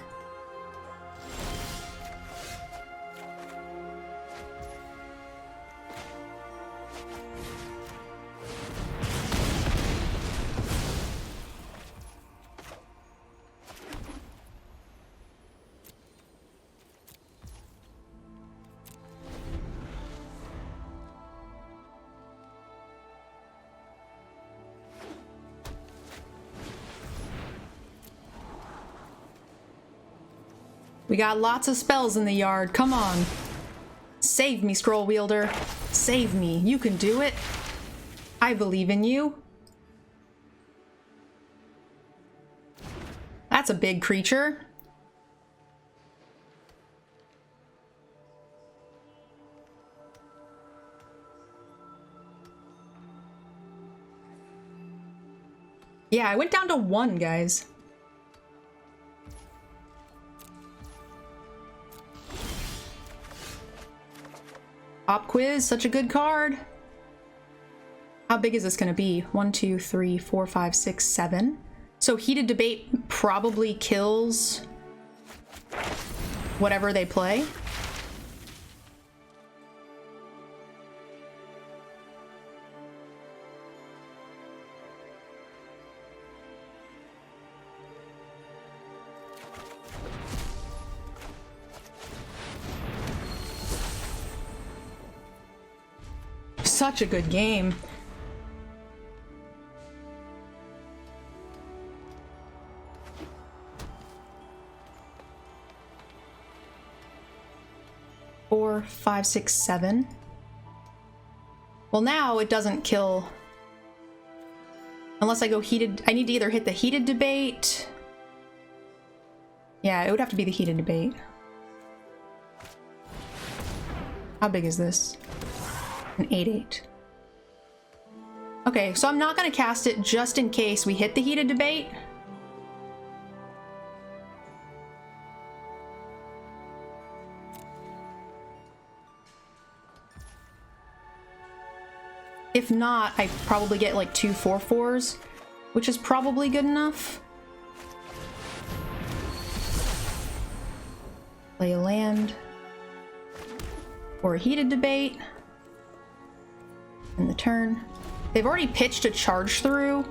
We got lots of spells in the yard. Come on. Save me, Scroll Wielder. Save me. You can do it. I believe in you. That's a big creature. Yeah, I went down to 1, guys. Pop quiz, such a good card. How big is this gonna be? 1, 2, 3, 4, 5, 6, 7. So heated debate probably kills whatever they play. Such a good game. Four, 5, 6, 7. Well, now it doesn't kill unless I go heated. I need to either hit the heated debate. Yeah, it would have to be the heated debate. How big is this? An 8/8. Okay, so I'm not gonna cast it just in case we hit the heated debate. If not, I probably get like 2 4/4s, which is probably good enough. Play a land or a heated debate. In the turn. They've already pitched a charge through.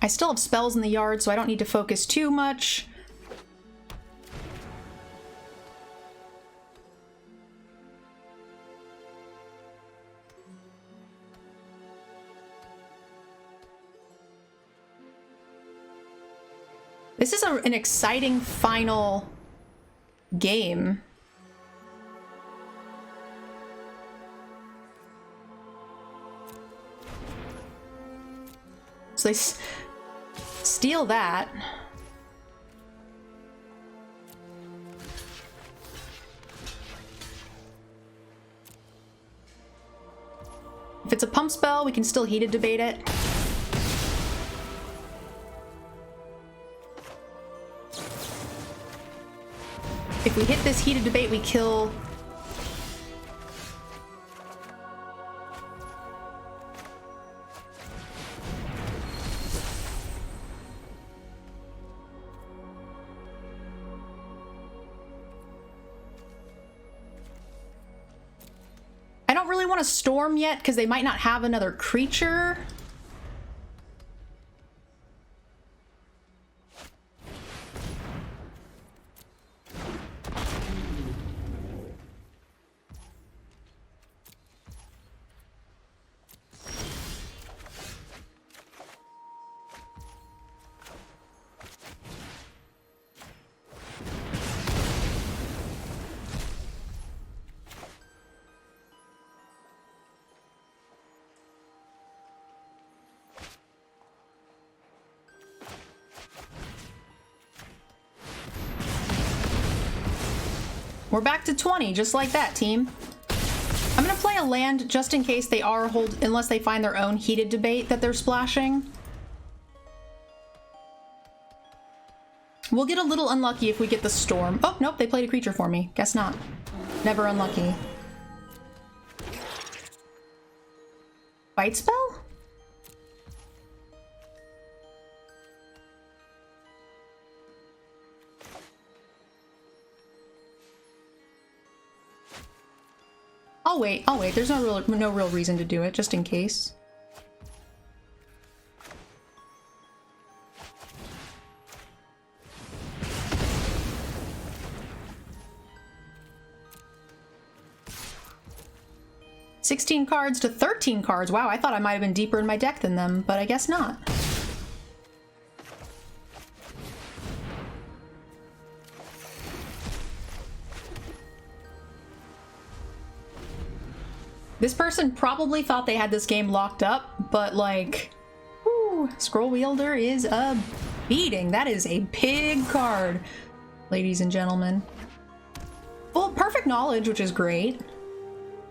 I still have spells in the yard, so I don't need to focus too much. This is an exciting final game. So they steal that. If it's a pump spell, we can still heated debate it. If we hit this heated debate, we kill... I don't really want to storm yet, because they might not have another creature. We're back to 20, just like that, team. I'm gonna play a land just in case they are unless they find their own heated debate that they're splashing. We'll get a little unlucky if we get the storm. Oh, nope, they played a creature for me. Guess not. Never unlucky. Bite spell? I'll wait. There's no real reason to do it, just in case. $16 cards to 13 cards. Wow, I thought I might have been deeper in my deck than them, but I guess not. This person probably thought they had this game locked up, but like, whoo, Scroll Wielder is a beating. That is a big card, ladies and gentlemen. Well, perfect knowledge, which is great.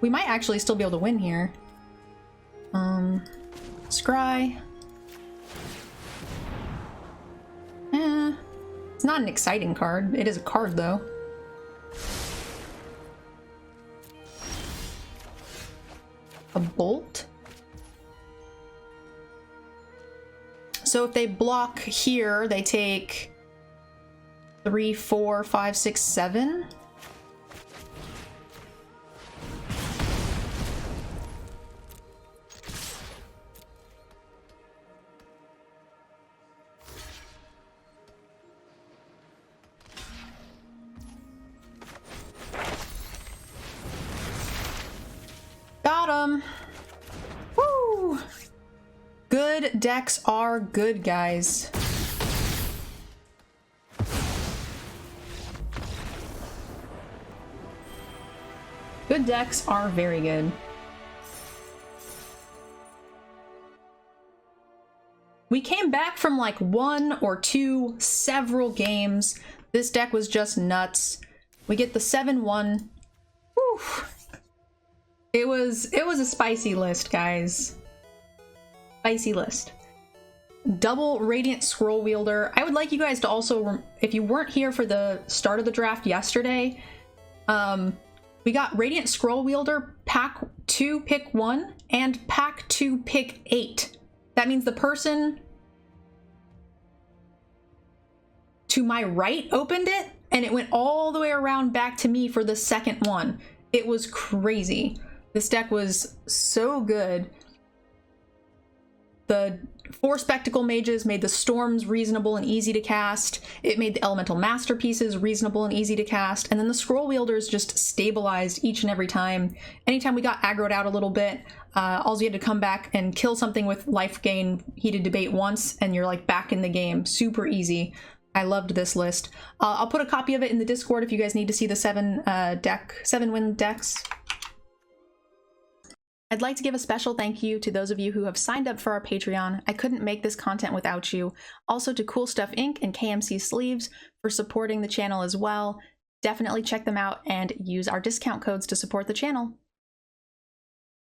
We might actually still be able to win here. Scry. It's not an exciting card. It is a card, though. A bolt? So if they block here, they take 3, 4, 5, 6, 7. Got him. Woo! Good decks are good, guys. Good decks are very good. We came back from like 1 or 2 several games. This deck was just nuts. We get the 7-1. Whew. It was a spicy list, guys. Spicy list. Double Radiant Scroll Wielder. I would like you guys to also, if you weren't here for the start of the draft yesterday, we got Radiant Scroll Wielder pack 2 pick 1 and pack 2 pick 8. That means the person to my right opened it and it went all the way around back to me for the second one. It was crazy. This deck was so good. The 4 Spectacle Mages made the Storms reasonable and easy to cast. It made the Elemental Masterpieces reasonable and easy to cast. And then the Scroll Wielders just stabilized each and every time. Anytime we got aggroed out a little bit, all you had to come back and kill something with life gain, heated debate once, and you're like back in the game. Super easy. I loved this list. I'll put a copy of it in the Discord if you guys need to see the 7-win decks. I'd like to give a special thank you to those of you who have signed up for our Patreon. I couldn't make this content without you. Also to Cool Stuff Inc. and KMC Sleeves for supporting the channel as well. Definitely check them out and use our discount codes to support the channel.